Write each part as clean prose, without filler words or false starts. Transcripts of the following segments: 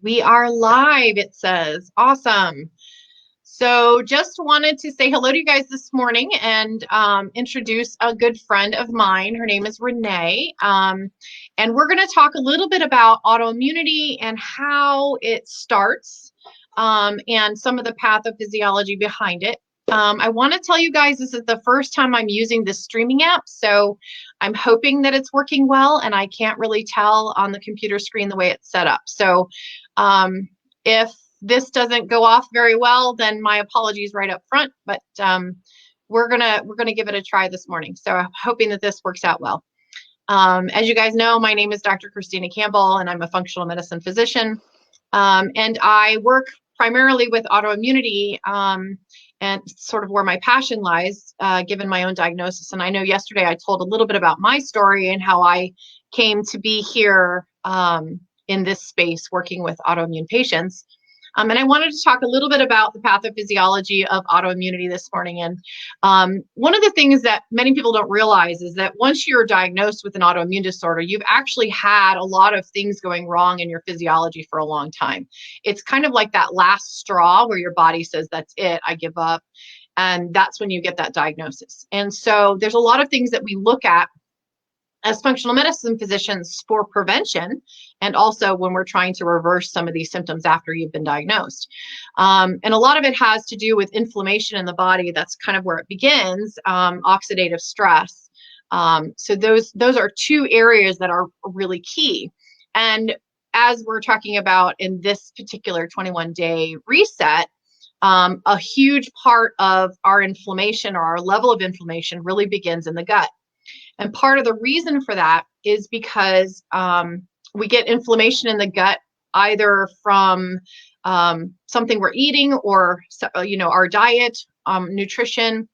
We are live, it says. Awesome. So just wanted to say hello to you guys this morning and introduce a good friend of mine. Her name is Renee. And we're going to talk a little bit about autoimmunity and how it starts and some of the pathophysiology behind it. I want to tell you guys this is the first time I'm using this streaming app, so I'm hoping that it's working well, and I can't really tell on the computer screen the way it's set up. So if this doesn't go off very well, then my apologies right up front, but we're gonna give it a try this morning. So I'm hoping that this works out well. As you guys know, my name is Dr. Christina Campbell, and I'm a functional medicine physician. And I work primarily with autoimmunity, and sort of where my passion lies, given my own diagnosis. And I know yesterday I told a little bit about my story and how I came to be here in this space working with autoimmune patients. And I wanted to talk a little bit about the pathophysiology of autoimmunity this morning. And one of the things that many people don't realize is that once you're diagnosed with an autoimmune disorder, you've actually had a lot of things going wrong in your physiology for a long time. It's kind of like that last straw where your body says, that's it, I give up. And that's when you get that diagnosis. And so there's a lot of things that we look at as functional medicine physicians for prevention, and also when we're trying to reverse some of these symptoms after you've been diagnosed. And a lot of it has to do with inflammation in the body. That's kind of where it begins, oxidative stress. So those are two areas that are really key. And as we're talking about in this particular 21-day reset, a huge part of our inflammation or our level of inflammation really begins in the gut. And part of the reason for that is because we get inflammation in the gut either from something we're eating or, our diet, nutrition,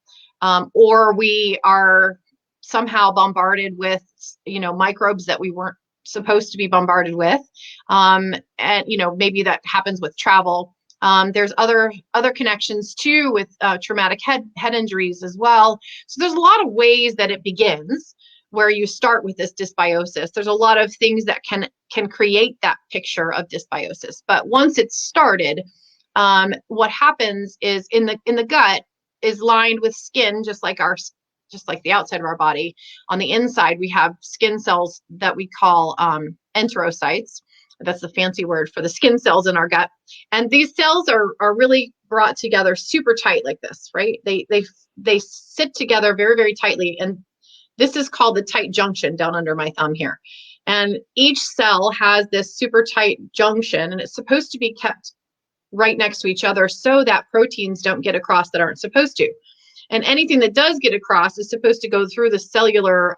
or we are somehow bombarded with, microbes that we weren't supposed to be bombarded with. And, maybe that happens with travel. There's other connections too with traumatic head injuries as well. So there's a lot of ways that it begins where you start with this dysbiosis. There's a lot of things that can create that picture of dysbiosis. But once it's started, what happens is in the gut is lined with skin, just like the outside of our body. On the inside, we have skin cells that we call enterocytes. That's the fancy word for the skin cells in our gut. And these cells are really brought together super tight like this, right? They sit together very, very tightly. And this is called the tight junction down under my thumb here. And each cell has this super tight junction, and it's supposed to be kept right next to each other so that proteins don't get across that aren't supposed to. And anything that does get across is supposed to go through the cellular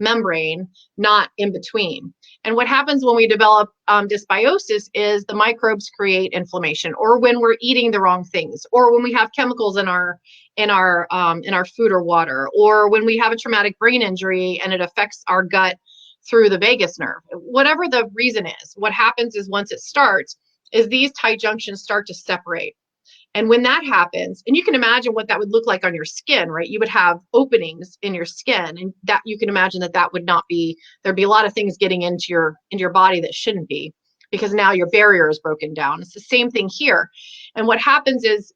membrane, not in between. And what happens when we develop dysbiosis is the microbes create inflammation, or when we're eating the wrong things, or when we have chemicals in our food or water, or when we have a traumatic brain injury and it affects our gut through the vagus nerve. Whatever the reason is, what happens is once it starts is these tight junctions start to separate. And when that happens, and you can imagine what that would look like on your skin, right? You would have openings in your skin, and that you can imagine that would not be, there'd be a lot of things getting into your body that shouldn't be, because now your barrier is broken down. It's the same thing here. And what happens is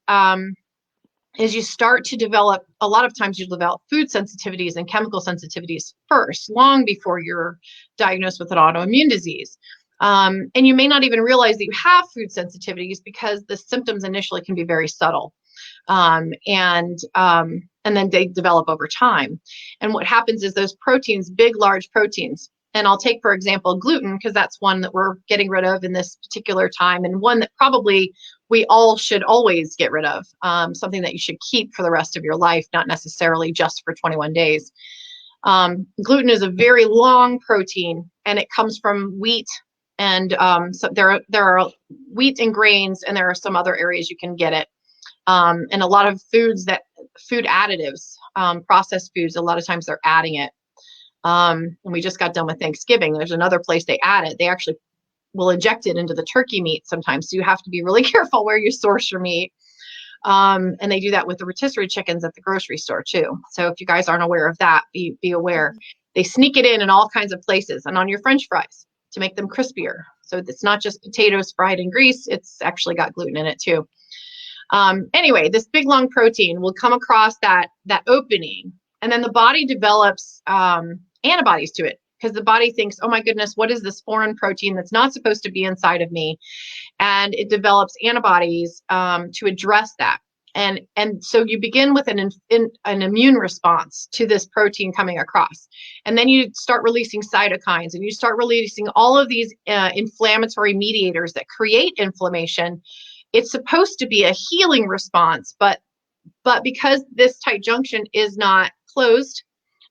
you start to develop, a lot of times you develop food sensitivities and chemical sensitivities first, long before you're diagnosed with an autoimmune disease. And you may not even realize that you have food sensitivities because the symptoms initially can be very subtle. And then they develop over time. And what happens is those proteins, big, large proteins, and I'll take, for example, gluten, because that's one that we're getting rid of in this particular time, and one that probably we all should always get rid of, something that you should keep for the rest of your life, not necessarily just for 21 days. Gluten is a very long protein, and it comes from wheat. And so there are wheat and grains, and there are some other areas you can get it. And a lot of food additives, processed foods, a lot of times they're adding it. And we just got done with Thanksgiving. There's another place they add it. They actually will inject it into the turkey meat sometimes. So you have to be really careful where you source your meat. And they do that with the rotisserie chickens at the grocery store too. So if you guys aren't aware of that, be aware. They sneak it in all kinds of places, and on your French fries. to make them crispier. So it's not just potatoes fried in grease, it's actually got gluten in it too. Anyway, this big long protein will come across that opening, and then the body develops antibodies to it, because the body thinks, oh my goodness, what is this foreign protein that's not supposed to be inside of me? And it develops antibodies to address that. And so you begin with an immune response to this protein coming across. And then you start releasing cytokines, and you start releasing all of these inflammatory mediators that create inflammation. It's supposed to be a healing response, but because this tight junction is not closed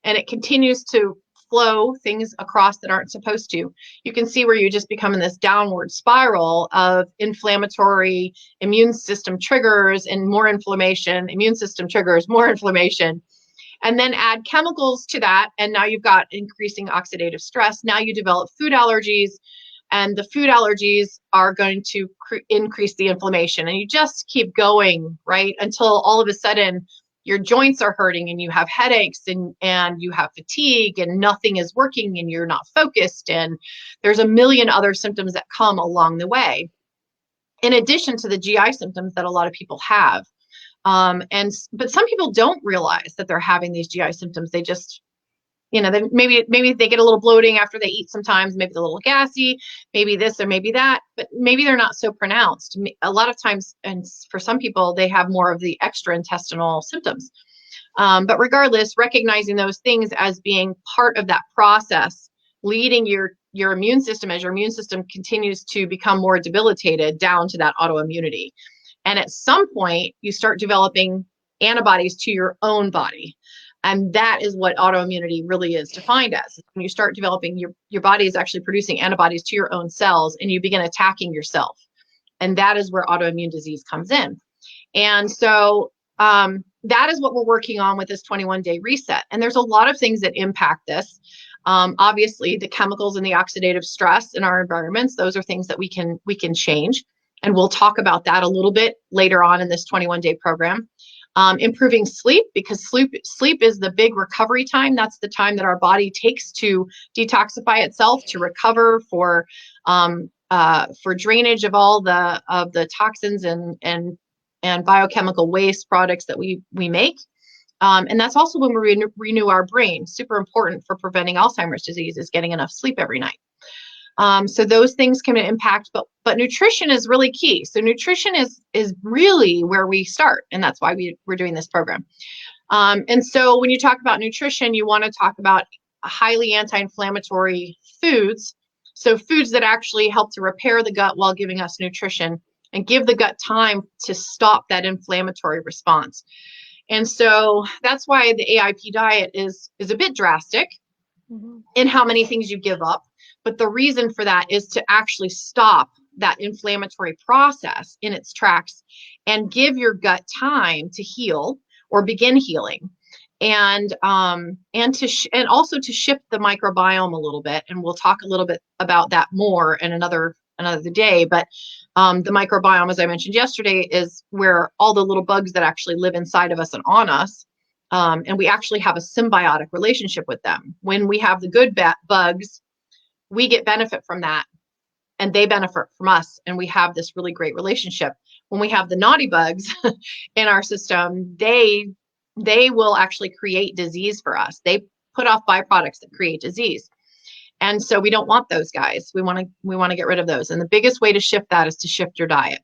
and it continues to flow things across that aren't supposed to, you can see where you just become in this downward spiral of inflammatory immune system triggers and more inflammation, immune system triggers, more inflammation. And then add chemicals to that, and now you've got increasing oxidative stress. Now you develop food allergies, and the food allergies are going to increase the inflammation. And you just keep going, right? Until all of a sudden your joints are hurting and you have headaches and you have fatigue and nothing is working and you're not focused. And there's a million other symptoms that come along the way, in addition to the GI symptoms that a lot of people have. But some people don't realize that they're having these GI symptoms. They just, maybe they get a little bloating after they eat sometimes, maybe they're a little gassy, maybe this or maybe that, but maybe they're not so pronounced. A lot of times, and for some people, they have more of the extraintestinal symptoms. But regardless, recognizing those things as being part of that process, leading your immune system, as your immune system continues to become more debilitated, down to that autoimmunity. And at some point, you start developing antibodies to your own body. And that is what autoimmunity really is defined as. When you start developing, your body is actually producing antibodies to your own cells, and you begin attacking yourself. And that is where autoimmune disease comes in. And so that is what we're working on with this 21-day reset. And there's a lot of things that impact this. Obviously, the chemicals and the oxidative stress in our environments, those are things that we can change. And we'll talk about that a little bit later on in this 21-day program. Improving sleep, because sleep is the big recovery time. That's the time that our body takes to detoxify itself, to recover for drainage of all the toxins and biochemical waste products that we make. And that's also when we renew our brain. Super important for preventing Alzheimer's disease is getting enough sleep every night. So those things can impact, but nutrition is really key. So nutrition is really where we start, and that's why we're doing this program. And so when you talk about nutrition, you want to talk about highly anti-inflammatory foods. So foods that actually help to repair the gut while giving us nutrition and give the gut time to stop that inflammatory response. And so that's why the AIP diet is a bit drastic in how many things you give up. But the reason for that is to actually stop that inflammatory process in its tracks and give your gut time to heal or begin healing, and also to shift the microbiome a little bit. And we'll talk a little bit about that more in another day. But the microbiome, as I mentioned yesterday, is where all the little bugs that actually live inside of us and on us. And we actually have a symbiotic relationship with them. When we have the good bugs, we get benefit from that, and they benefit from us, and we have this really great relationship. When we have the naughty bugs in our system, they will actually create disease for us. They put off byproducts that create disease, and so we don't want those guys. We want to get rid of those, and the biggest way to shift that is to shift your diet.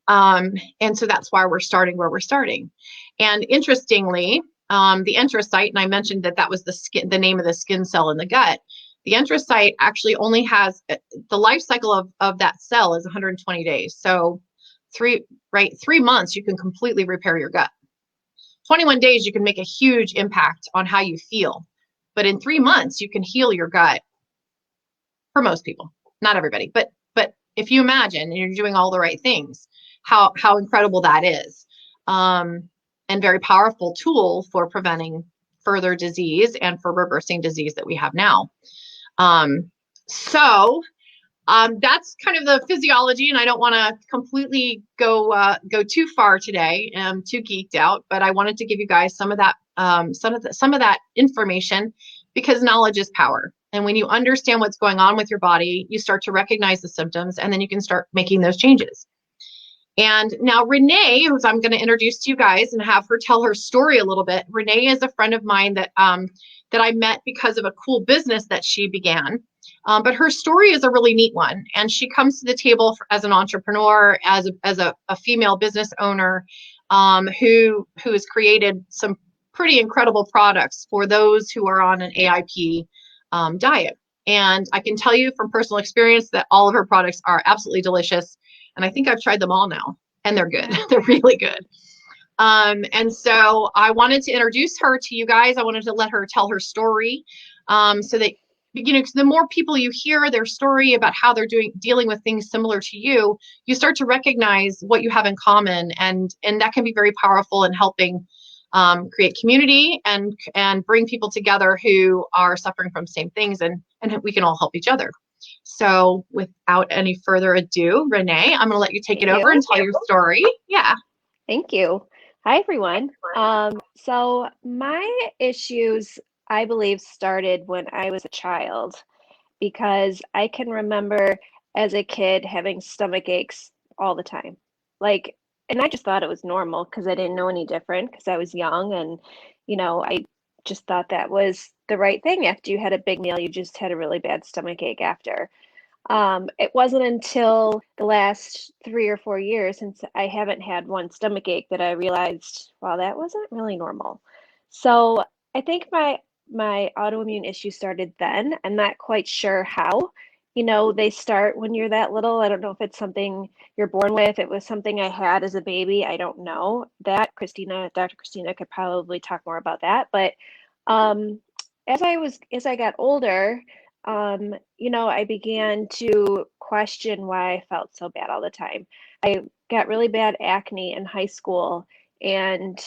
And so that's why we're starting where we're starting. And interestingly, the enterocyte, and I mentioned that was the name of the skin cell in the gut. The enterocyte actually only has, the life cycle of that cell is 120 days. So 3 months, you can completely repair your gut. 21 days, you can make a huge impact on how you feel. But in 3 months, you can heal your gut for most people, not everybody. But if you imagine and you're doing all the right things, how incredible that is. And very powerful tool for preventing further disease and for reversing disease that we have now. So that's kind of the physiology, and I don't want to completely go too far today. I'm too geeked out, but I wanted to give you guys some of that information, because knowledge is power. And when you understand what's going on with your body, you start to recognize the symptoms, and then you can start making those changes. And now Renee, who I'm going to introduce to you guys and have her tell her story a little bit. Renee is a friend of mine that I met because of a cool business that she began. But her story is a really neat one. And she comes to the table as an entrepreneur, as a female business owner, who has created some pretty incredible products for those who are on an AIP diet. And I can tell you from personal experience that all of her products are absolutely delicious. And I think I've tried them all now, and they're good. They're really good. And so I wanted to introduce her to you guys. I wanted to let her tell her story, so that, you know, the more people you hear their story about how they're dealing with things similar to you, you start to recognize what you have in common, and that can be very powerful in helping create community and bring people together who are suffering from the same things, and we can all help each other. So without any further ado, Renee, I'm going to let you take it over and tell your story. Yeah. Thank you. Hi, everyone. So my issues, I believe, started when I was a child, because I can remember as a kid having stomach aches all the time. And I just thought it was normal because I didn't know any different, because I was young, and, I just thought that was the right thing. After you had a big meal, you just had a really bad stomach ache after. It wasn't until the last 3 or 4 years, since I haven't had one stomach ache, that I realized, wow, that wasn't really normal. So I think my autoimmune issue started then. I'm not quite sure how. They start when you're that little. I don't know if it's something you're born with. It was something I had as a baby. I don't know. Dr. Christina could probably talk more about that. But um, as I got older, I began to question why I felt so bad all the time. I got really bad acne in high school, and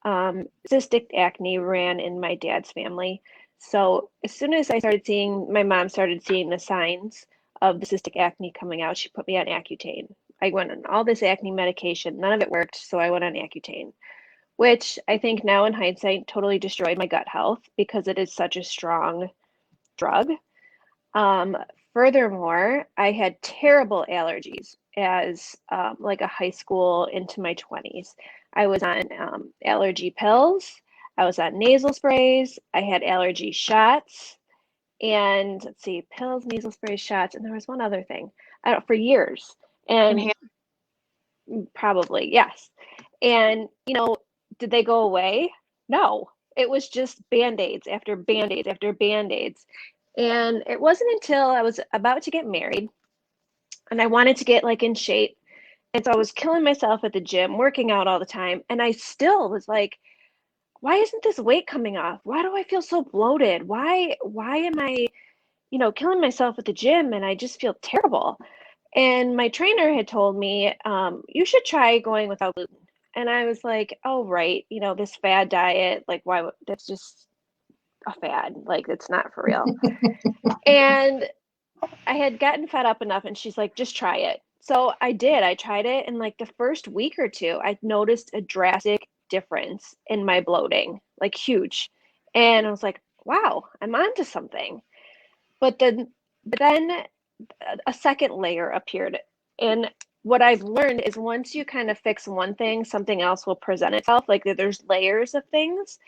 cystic acne ran in my dad's family. So as soon as my mom started seeing the signs of the cystic acne coming out, she put me on Accutane. I went on all this acne medication. None of it worked, so I went on Accutane, which I think now in hindsight totally destroyed my gut health, because it is such a strong drug. Um, Furthermore, I had terrible allergies as like a high school into my 20s. I was on allergy pills. I was on nasal sprays. I had allergy shots. And let's see, pills, nasal sprays, shots, and there was one other thing. I don't for years. And probably, yes. And, did they go away? No. It was just Band-Aids after Band-Aids after Band-Aids. And it wasn't until I was about to get married and I wanted to get in shape. And so I was killing myself at the gym, working out all the time. And I still was like, why isn't this weight coming off? Why do I feel so bloated? Why am I, killing myself at the gym, and I just feel terrible? And my trainer had told me, you should try going without gluten. And I was like, oh, right, this fad diet, why? That's just a fad. It's not for real. And I had gotten fed up enough, and she's like, just try it. So I did. I tried it. And the first week or two, I noticed a drastic difference in my bloating, huge. And I was like, wow, I'm onto something. But then a second layer appeared. And what I've learned is once you kind of fix one thing, something else will present itself. There's layers of things.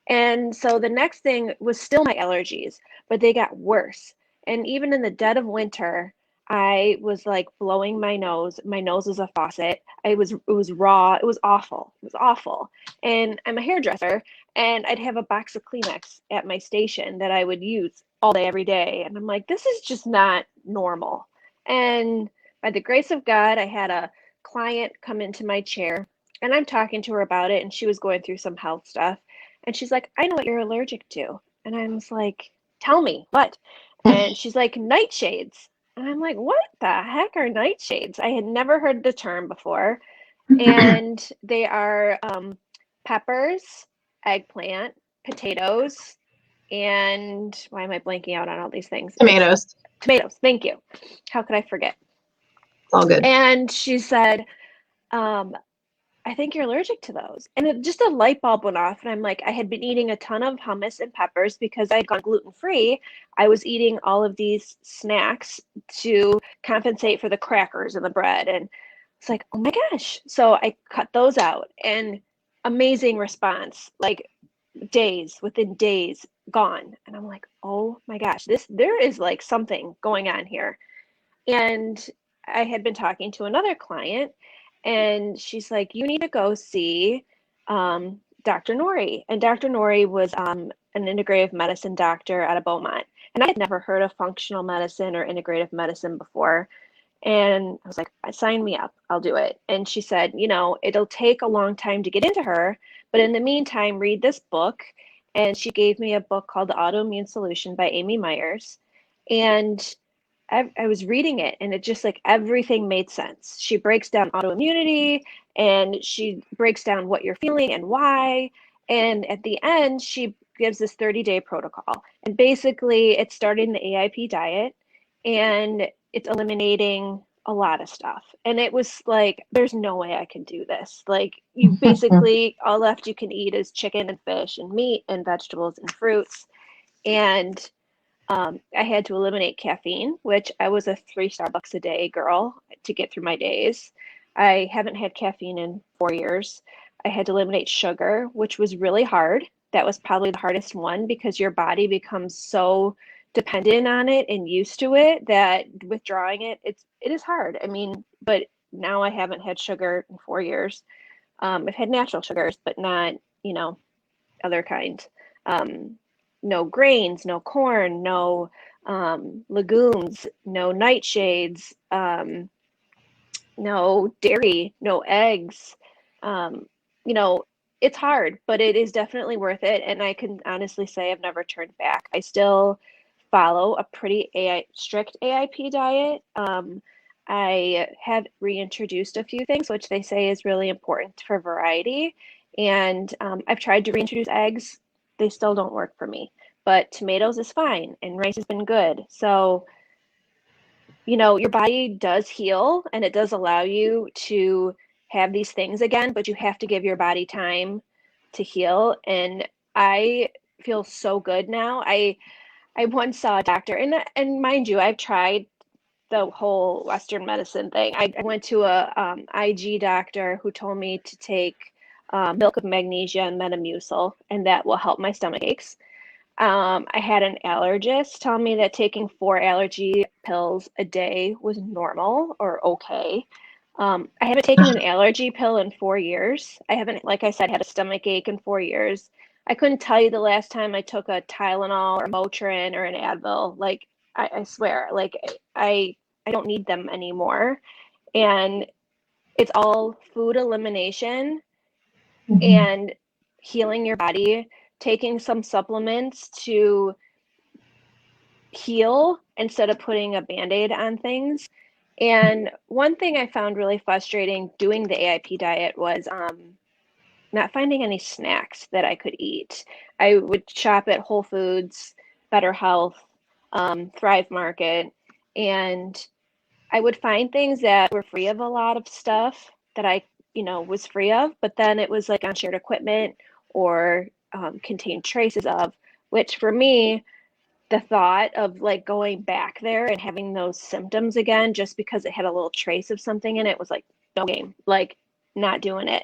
And so the next thing was still my allergies, but they got worse. And even in the dead of winter, I was blowing my nose. My nose was a faucet. It was raw. It was awful. It was awful. And I'm a hairdresser, and I'd have a box of Kleenex at my station that I would use all day, every day. And I'm like, this is just not normal. And by the grace of God, I had a client come into my chair, and I'm talking to her about it, and she was going through some health stuff. And she's like, I know what you're allergic to. And I was like, tell me, what? And she's like, nightshades. And I'm like, what the heck are nightshades? I had never heard the term before. And they are peppers, eggplant, potatoes, and why am I blanking out on all these things? Tomatoes. Tomatoes, thank you. How could I forget? All good. And she said, I think you're allergic to those. And just a light bulb went off, and I'm like, I had been eating a ton of hummus and peppers because I had gone gluten-free. I was eating all of these snacks to compensate for the crackers and the bread. And it's like, oh my gosh. So I cut those out, and amazing response. Like within days, gone. And I'm like, oh my gosh, there is like something going on here. And I had been talking to another client, and she's like, you need to go see Dr. Nori. And Dr. Nori was an integrative medicine doctor out of Beaumont. And I had never heard of functional medicine or integrative medicine before. And I was like, sign me up, I'll do it. And she said, it'll take a long time to get into her, but in the meantime, read this book. And she gave me a book called The Autoimmune Solution by Amy Myers. And I was reading it, and it just like everything made sense. She breaks down autoimmunity, and she breaks down what you're feeling and why. And at the end, she gives this 30-day protocol. And basically, it's starting the AIP diet, and it's eliminating a lot of stuff. And it was like, there's no way I can do this. Like, you basically, all left you can eat is chicken and fish and meat and vegetables and fruits. And I had to eliminate caffeine, which I was a 3 Starbucks a day girl to get through my days. I haven't had caffeine in 4 years. I had to eliminate sugar, which was really hard. That was probably the hardest one because your body becomes so dependent on it and used to it that withdrawing it is hard. I mean, but now I haven't had sugar in 4 years. I've had natural sugars, but not, other kind. Um, no grains, no corn, no legumes, no nightshades, no dairy, no eggs. Um, you know, it's hard, but it is definitely worth it. And I can honestly say I've never turned back. I still follow a pretty strict AIP diet. I have reintroduced a few things, which they say is really important for variety. And I've tried to reintroduce eggs. They still don't work for me. But tomatoes is fine, and rice has been good. So, your body does heal, and it does allow you to have these things again, but you have to give your body time to heal. And I feel so good now. I once saw a doctor, and mind you, I've tried the whole Western medicine thing. I went to a IG doctor who told me to take milk of magnesia and Metamucil, and that will help my stomach aches. I had an allergist tell me that taking 4 allergy pills a day was normal or okay. I haven't taken an allergy pill in 4 years. I haven't, like I said, had a stomach ache in 4 years. I couldn't tell you the last time I took a Tylenol or Motrin or an Advil. Like, I swear, like I don't need them anymore. And it's all food elimination and healing your body, taking some supplements to heal instead of putting a band-aid on things. And one thing I found really frustrating doing the AIP diet was not finding any snacks that I could eat. I would shop at Whole Foods, Better Health, Thrive Market, and I would find things that were free of a lot of stuff that I, was free of, but then it was like on shared equipment or contained traces of, which for me, the thought of like going back there and having those symptoms again just because it had a little trace of something in it was like no game, like not doing it.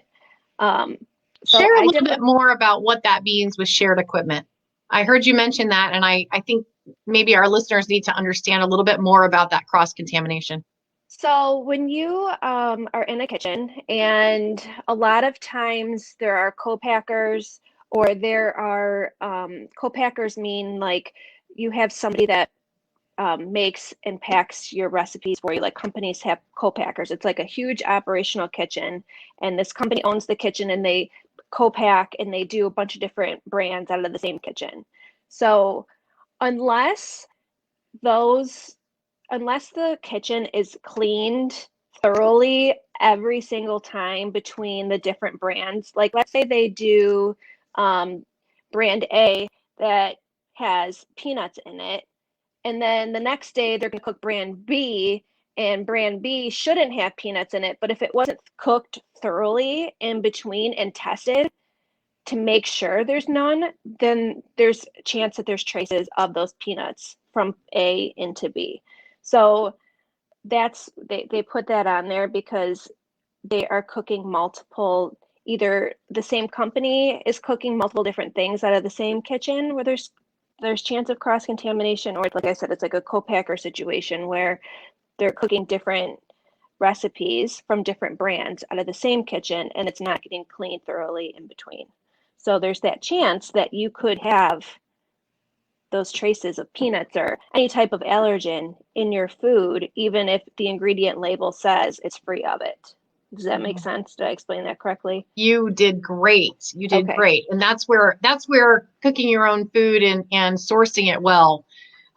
Um, so Share a I little did bit more about what that means with shared equipment. I heard you mention that, and I think maybe our listeners need to understand a little bit more about that cross-contamination. So when you are in a kitchen, and a lot of times there are co-packers, or there are co-packers mean like you have somebody that makes and packs your recipes for you. Like companies have co-packers. It's like a huge operational kitchen, and this company owns the kitchen, and they co-pack and they do a bunch of different brands out of the same kitchen. So unless those unless the kitchen is cleaned thoroughly every single time between the different brands, like let's say they do um, brand A that has peanuts in it, and then the next day they're going to cook brand B and brand B shouldn't have peanuts in it, but if it wasn't cooked thoroughly in between and tested to make sure there's none, then there's a chance that there's traces of those peanuts from A into B. So they put that on there because they are cooking multiple, either the same company is cooking multiple different things out of the same kitchen where there's chance of cross-contamination, or like I said, it's like a co-packer situation where they're cooking different recipes from different brands out of the same kitchen and it's not getting cleaned thoroughly in between. So there's that chance that you could have those traces of peanuts or any type of allergen in your food, even if the ingredient label says it's free of it. Does that make sense? Did I explain that correctly? You did great. You did Okay. great. And that's where cooking your own food and sourcing it well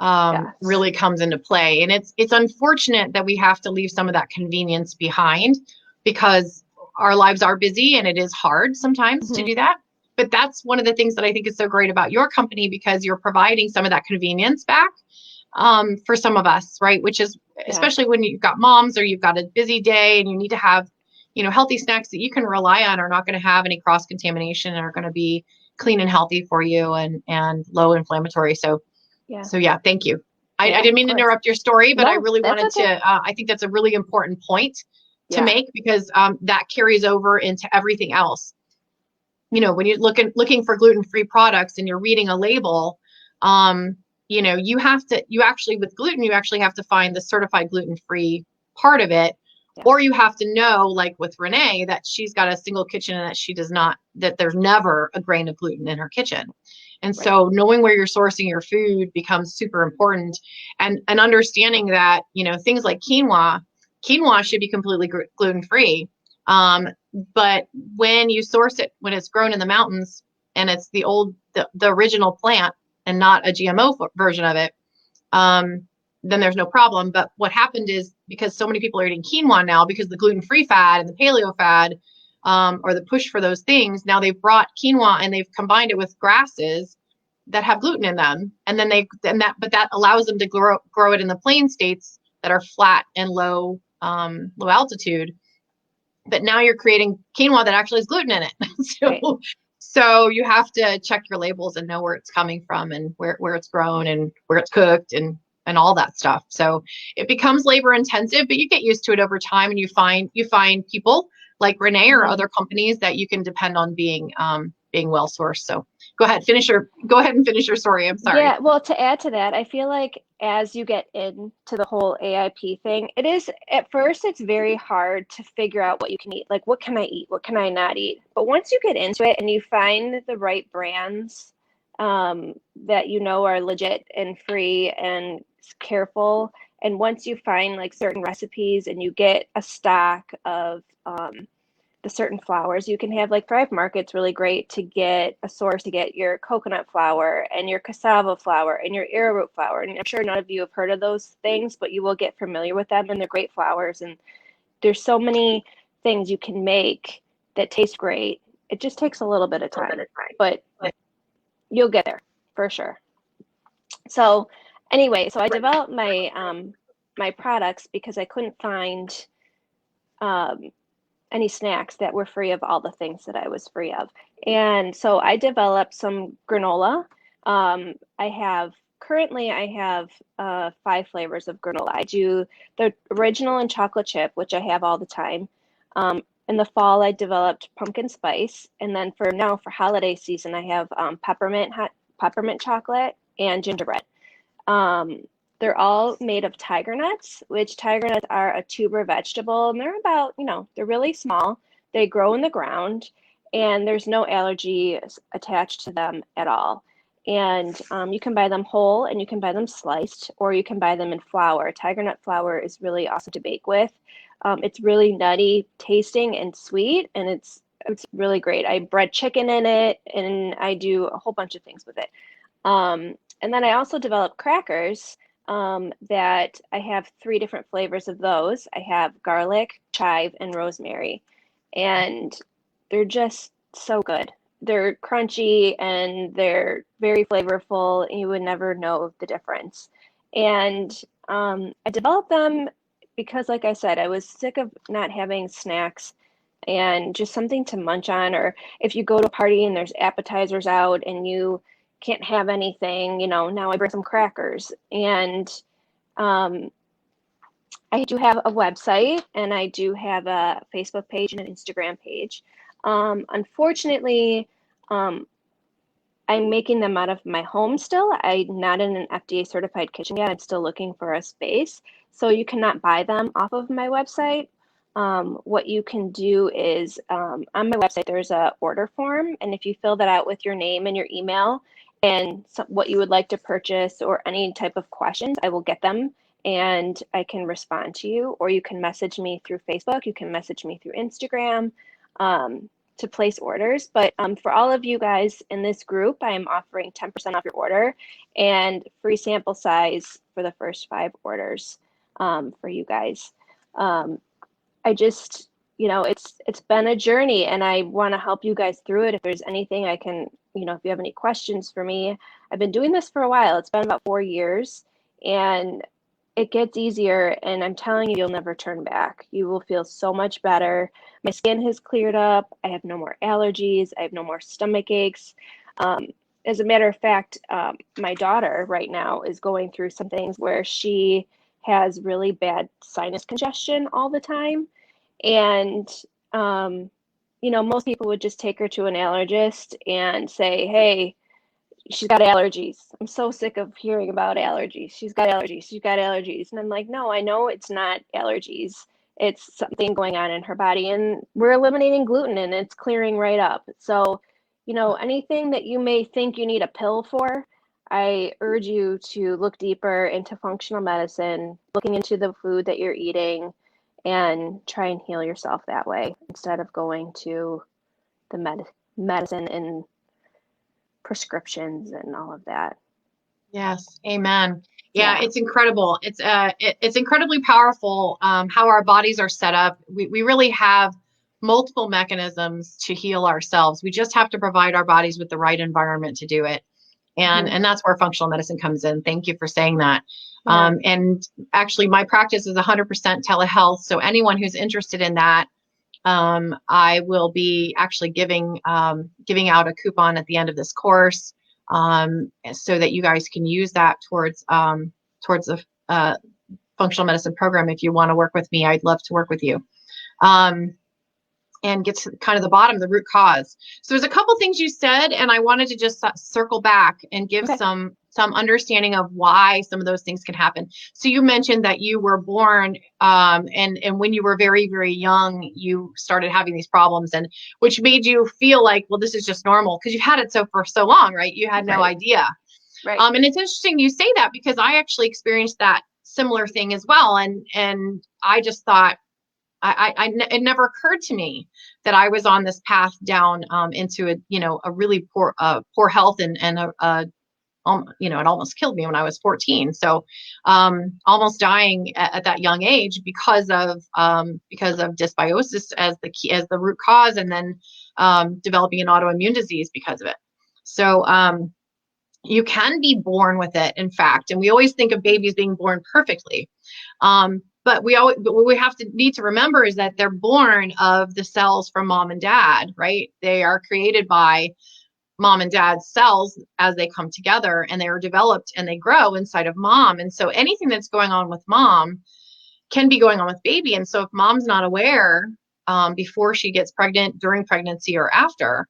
Yes. really comes into play. And it's unfortunate that we have to leave some of that convenience behind because our lives are busy and it is hard sometimes to do that. But that's one of the things that I think is so great about your company, because you're providing some of that convenience back for some of us, right? Which is especially when you've got moms or you've got a busy day and you need to have, healthy snacks that you can rely on are not going to have any cross contamination and are going to be clean and healthy for you and low inflammatory. So yeah, thank you. I didn't mean to interrupt your story, but I really wanted to, I think that's a really important point to make, because that carries over into everything else. When you're looking for gluten-free products and you're reading a label, you actually with gluten, you actually have to find the certified gluten-free part of it. Or you have to know, like with Renee, that she's got a single kitchen and that she does not, that there's never a grain of gluten in her kitchen. And so knowing where you're sourcing your food becomes super important, and understanding that, things like quinoa should be completely gluten-free. But when you source it, when it's grown in the mountains and it's the original plant and not a GMO version of it, then there's no problem. But what happened is, because so many people are eating quinoa now, because the gluten-free fad and the paleo fad, or the push for those things, now they've brought quinoa and they've combined it with grasses that have gluten in them. And then that allows them to grow it in the plain states that are flat and low altitude. But now you're creating quinoa that actually has gluten in it. So you have to check your labels and know where it's coming from and where it's grown and where it's cooked and all that stuff. So it becomes labor intensive, but you get used to it over time, and you find people like Renee or other companies that you can depend on being well sourced. So go ahead and finish your story. I'm sorry. Yeah, well, to add to that, I feel like as you get into the whole AIP thing, it is, at first, it's very hard to figure out what you can eat. Like, what can I eat? What can I not eat? But once you get into it and you find the right brands that are legit and free and careful, and once you find like certain recipes and you get a stock of the certain flours, you can have, like, Thrive Market's really great to get a source to get your coconut flour and your cassava flour and your arrowroot flour. And I'm sure none of you have heard of those things, but you will get familiar with them, and they're great flours. And there's so many things you can make that taste great. It just takes a little bit of time, but you'll get there for sure. So anyway, so I developed my my products because I couldn't find any snacks that were free of all the things that I was free of. And so I developed some granola. Currently I have 5 flavors of granola. I do the original and chocolate chip, which I have all the time. In the fall, I developed pumpkin spice. And then for holiday season, I have peppermint chocolate and gingerbread. They're all made of tiger nuts, which tiger nuts are a tuber vegetable, and they're about, they're really small. They grow in the ground, and there's no allergy attached to them at all. And you can buy them whole, and you can buy them sliced, or you can buy them in flour. Tiger nut flour is really awesome to bake with. It's really nutty tasting and sweet, and it's really great. I bread chicken in it, and I do a whole bunch of things with it. And then I also developed crackers that I have 3 different flavors of those. I have garlic, chive, and rosemary, and they're just so good. They're crunchy and they're very flavorful, and you would never know the difference. And I developed them because like I said, I was sick of not having snacks and just something to munch on, or if you go to a party and there's appetizers out and you can't have anything, now I bring some crackers. And um, I do have a website and I do have a Facebook page and an Instagram page. Unfortunately, um, I'm making them out of my home still. I'm not in an FDA certified kitchen yet. I'm still looking for a space. So you cannot buy them off of my website. What you can do is on my website, there's a order form. And if you fill that out with your name and your email and what you would like to purchase or any type of questions, I will get them and I can respond to you. Or you can message me through Facebook. You can message me through Instagram. To place orders. But for all of you guys in this group, I am offering 10% off your order and free sample size for the first 5 orders for you guys. I just, it's been a journey and I want to help you guys through it. If there's anything I can, if you have any questions for me, I've been doing this for a while. It's been about 4 years and it gets easier, and I'm telling you, you'll never turn back. You will feel so much better. My skin has cleared up. I have no more allergies. I have no more stomach aches. Um, as a matter of fact, my daughter right now is going through some things where she has really bad sinus congestion all the time. And, most people would just take her to an allergist and say, hey, she's got allergies. I'm so sick of hearing about allergies. She's got allergies. She's got allergies. And I'm like, no, I know it's not allergies. It's something going on in her body. And we're eliminating gluten and it's clearing right up. So, anything that you may think you need a pill for, I urge you to look deeper into functional medicine, looking into the food that you're eating, and try and heal yourself that way instead of going to the medicine and prescriptions and all of that. Yes, amen. Yeah, it's incredible. It's incredibly powerful how our bodies are set up. We really have multiple mechanisms to heal ourselves. We just have to provide our bodies with the right environment to do it. And that's where functional medicine comes in. Thank you for saying that. And actually my practice is 100% telehealth. So anyone who's interested in that, I will be actually giving out a coupon at the end of this course, so that you guys can use that towards the functional medicine program. If you want to work with me, I'd love to work with you. And get to kind of the bottom, the root cause. So there's a couple things you said, and I wanted to just circle back and give some understanding of why some of those things can happen. So you mentioned that you were born, and when you were very, very young, you started having these problems, and which made you feel like, well, this is just normal because you've had it for so long, right? You had no idea. Right. And it's interesting you say that because I actually experienced that similar thing as well, and I just thought, it never occurred to me that I was on this path down into a really poor health and it almost killed me when I was 14. So almost dying at that young age because of dysbiosis as the root cause, and then developing an autoimmune disease because of it. So you can be born with it, in fact, and we always think of babies being born perfectly. But we need to remember is that they're born of the cells from mom and dad, right? They are created by mom and dad's cells as they come together, and they are developed and they grow inside of mom. And so anything that's going on with mom can be going on with baby. And so if mom's not aware before she gets pregnant, during pregnancy, or after,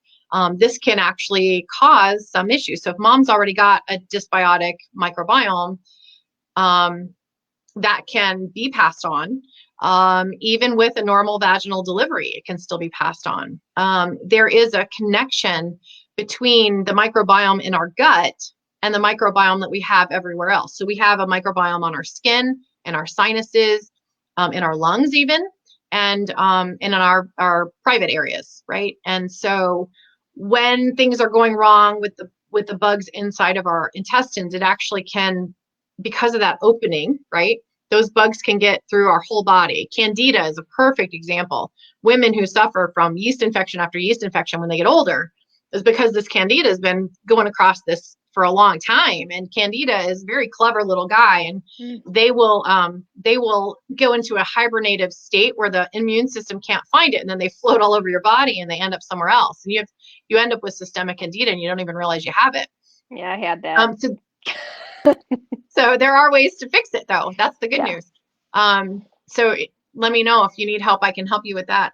this can actually cause some issues. So if mom's already got a dysbiotic microbiome, that can be passed on. Even with a normal vaginal delivery, it can still be passed on. There is a connection between the microbiome in our gut and the microbiome that we have everywhere else. So we have a microbiome on our skin, in our sinuses, in our lungs even, and in our private areas, right? And so when things are going wrong with the bugs inside of our intestines, it actually can, because of that opening, right? Those bugs can get through our whole body. Candida is a perfect example. Women who suffer from yeast infection after yeast infection when they get older is because this candida has been going across this for a long time. And Candida is a very clever little guy, and they will go into a hibernative state where the immune system can't find it, and then they float all over your body and they end up somewhere else. And you end up with systemic Candida and you don't even realize you have it. Yeah, I had that. So there are ways to fix it, though. That's the good news. So let me know if you need help. I can help you with that.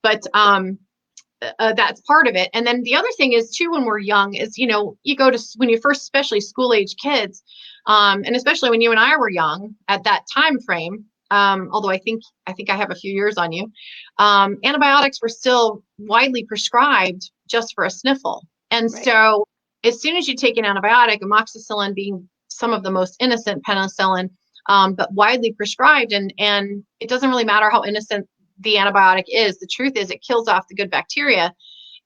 That's part of it. And then the other thing is too, when we're young, is, you go to, when you first, especially school age kids, and especially when you and I were young at that time frame, although I think I have a few years on you, antibiotics were still widely prescribed just for a sniffle. And so as soon as you take an antibiotic, amoxicillin being some of the most innocent penicillin, but widely prescribed, and it doesn't really matter how innocent the antibiotic is. The truth is it kills off the good bacteria.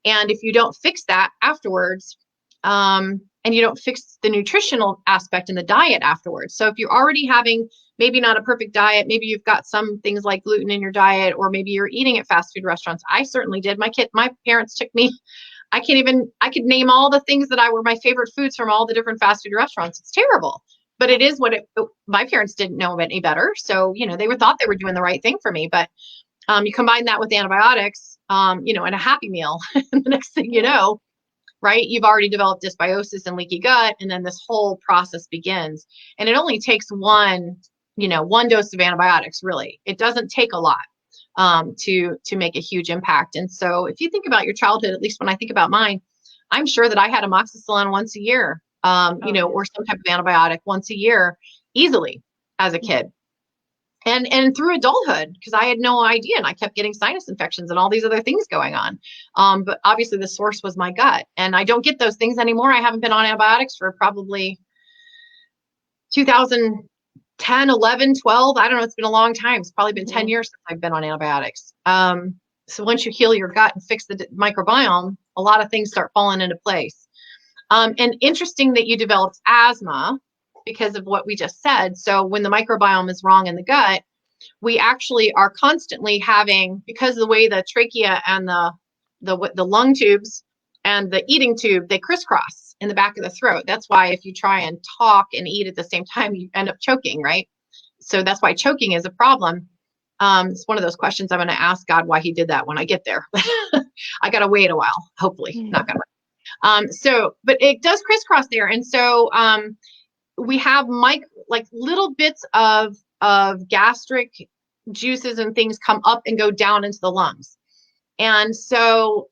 And if you don't fix that afterwards, and you don't fix the nutritional aspect in the diet afterwards. So if you're already having maybe not a perfect diet, maybe you've got some things like gluten in your diet, or maybe you're eating at fast food restaurants. I certainly did. My parents took me, I could name all the things that were my favorite foods from all the different fast food restaurants. It's terrible, but it is my parents didn't know any better. So, they thought they were doing the right thing for me, but you combine that with antibiotics, and a Happy Meal, and the next thing you know, right, you've already developed dysbiosis and leaky gut, and then this whole process begins. And it only takes one dose of antibiotics, really. It doesn't take a lot to make a huge impact. And so if you think about your childhood, at least when I think about mine, I'm sure that I had amoxicillin once a year, or some type of antibiotic once a year easily as a kid. And through adulthood, because I had no idea, and I kept getting sinus infections and all these other things going on. But obviously the source was my gut, and I don't get those things anymore. I haven't been on antibiotics for probably 2010, 11, 12. I don't know. It's been a long time. It's probably been 10 years since I've been on antibiotics. So once you heal your gut and fix the microbiome, a lot of things start falling into place. And interesting that you developed asthma because of what we just said. So when the microbiome is wrong in the gut, we actually are constantly having, because of the way the trachea and the lung tubes and the eating tube, they crisscross in the back of the throat. That's why if you try and talk and eat at the same time, you end up choking, right? So that's why choking is a problem. It's one of those questions I'm going to ask God why he did that when I get there. I got to wait a while, hopefully, not going to. But it does crisscross there. And so, we have little bits of gastric juices and things come up and go down into the lungs. And so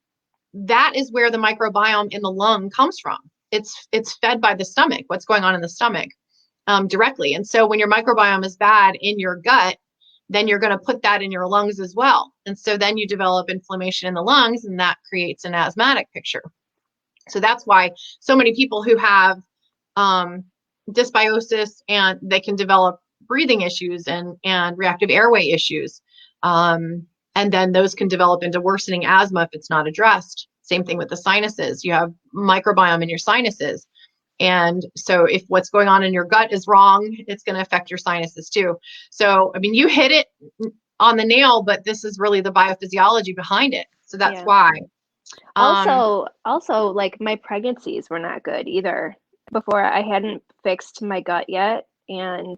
that is where the microbiome in the lung comes from. It's fed by the stomach, what's going on in the stomach, directly. And so when your microbiome is bad in your gut, then you're going to put that in your lungs as well. And so then you develop inflammation in the lungs, and that creates an asthmatic picture. So that's why so many people who have dysbiosis, and they can develop breathing issues and reactive airway issues. And then those can develop into worsening asthma if it's not addressed. Same thing with the sinuses. You have microbiome in your sinuses. And so if what's going on in your gut is wrong, it's going to affect your sinuses too. So, I mean, you hit it on the nail, but this is really the biophysiology behind it. So that's why. Also, like, my pregnancies were not good either. Before, I hadn't fixed my gut yet, and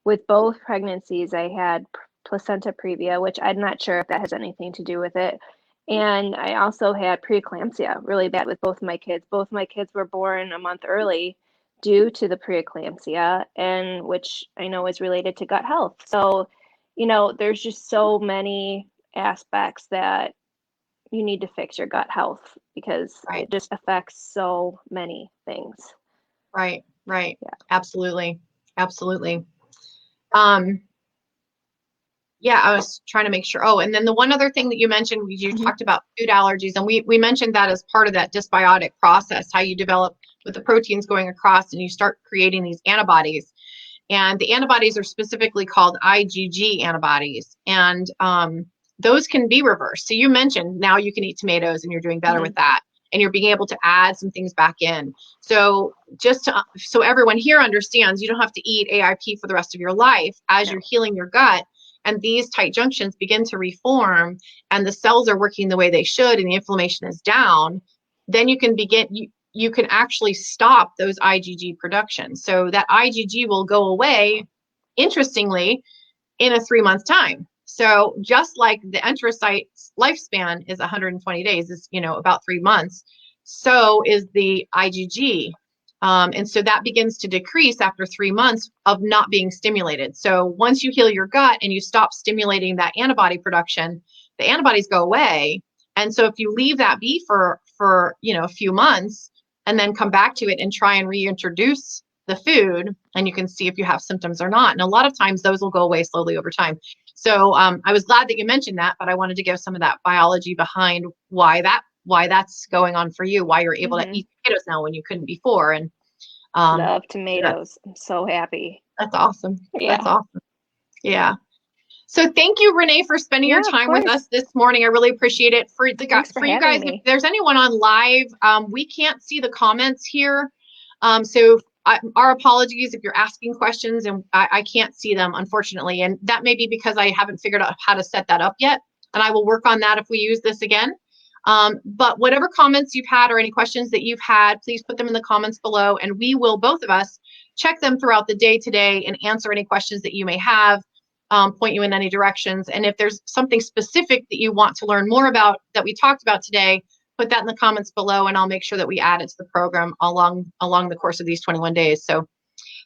with both pregnancies I had placenta previa, which I'm not sure if that has anything to do with it. And I also had preeclampsia really bad with both my kids. Both my kids were born a month early due to the preeclampsia, and which I know is related to gut health. So, there's just so many aspects that you need to fix your gut health, because it just affects so many things. Right. Yeah. Absolutely. Yeah, I was trying to make sure. Oh, and then the one other thing that you mentioned, you talked about food allergies, and we mentioned that as part of that dysbiotic process, how you develop with the proteins going across and you start creating these antibodies. And the antibodies are specifically called IgG antibodies. And those can be reversed. So you mentioned now you can eat tomatoes and you're doing better with that. And you're being able to add some things back in. So so everyone here understands, you don't have to eat AIP for the rest of your life as you're healing your gut. And these tight junctions begin to reform, and the cells are working the way they should, and the inflammation is down. Then you can begin, you can actually stop those IgG production. So that IgG will go away, interestingly, in a 3-month time. So just like the enterocyte's lifespan is 120 days, is, about 3 months, so is the IgG. And so that begins to decrease after 3 months of not being stimulated. So once you heal your gut and you stop stimulating that antibody production, the antibodies go away. And so if you leave that be for a few months and then come back to it and try and reintroduce the food, and you can see if you have symptoms or not. And a lot of times those will go away slowly over time. So I was glad that you mentioned that, but I wanted to give some of that biology behind why that's going on for you, why you're able to eat potatoes now when you couldn't before. And love tomatoes. I'm so happy. That's awesome. Yeah. That's awesome. Yeah. So thank you, Renee, for spending your time with us this morning. I really appreciate it. For you guys, if there's anyone on live, we can't see the comments here. So our apologies if you're asking questions and I can't see them, unfortunately. And that may be because I haven't figured out how to set that up yet. And I will work on that if we use this again. But whatever comments you've had or any questions that you've had, please put them in the comments below. And we will, both of us, check them throughout the day today and answer any questions that you may have, point you in any directions. And if there's something specific that you want to learn more about that we talked about today, put that in the comments below and I'll make sure that we add it to the program along the course of these 21 days. So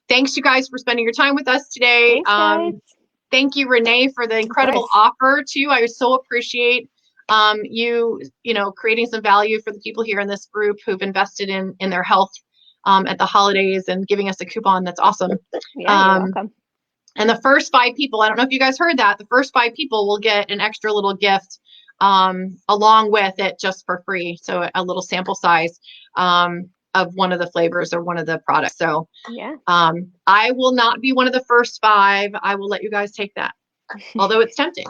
thanks you guys for spending your time with us today. Thanks, thank you, Renee, for the incredible offer too. I so appreciate you creating some value for the people here in this group who've invested in their health at the holidays and giving us a coupon. That's awesome. Yeah, you're welcome. And the first 5 people, I don't know if you guys heard that, the first 5 people will get an extra little gift along with it just for free. So a little sample size of one of the flavors or one of the products. So yeah, I will not be one of the first 5. I will let you guys take that, although it's tempting.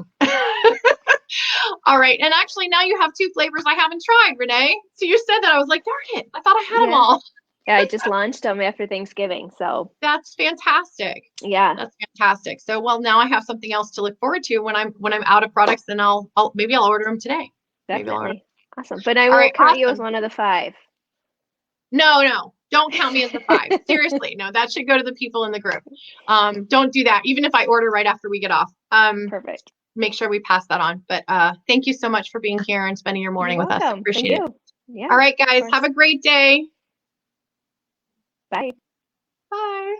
All right. And actually now you have 2 flavors I haven't tried, Renee. So you said that. I was like, darn it, I thought I had them all. Yeah, I just launched them after Thanksgiving. So that's fantastic. Yeah. That's fantastic. So well, now I have something else to look forward to when I'm out of products, then I'll order them today. Definitely. Awesome. But I will count you as one of the 5. No, don't count me as the 5. Seriously. No, that should go to the people in the group. Don't do that. Even if I order right after we get off. Perfect. Make sure we pass that on. But thank you so much for being here and spending your morning with us. Appreciate it. Yeah. All right, guys, have a great day. Bye. Bye.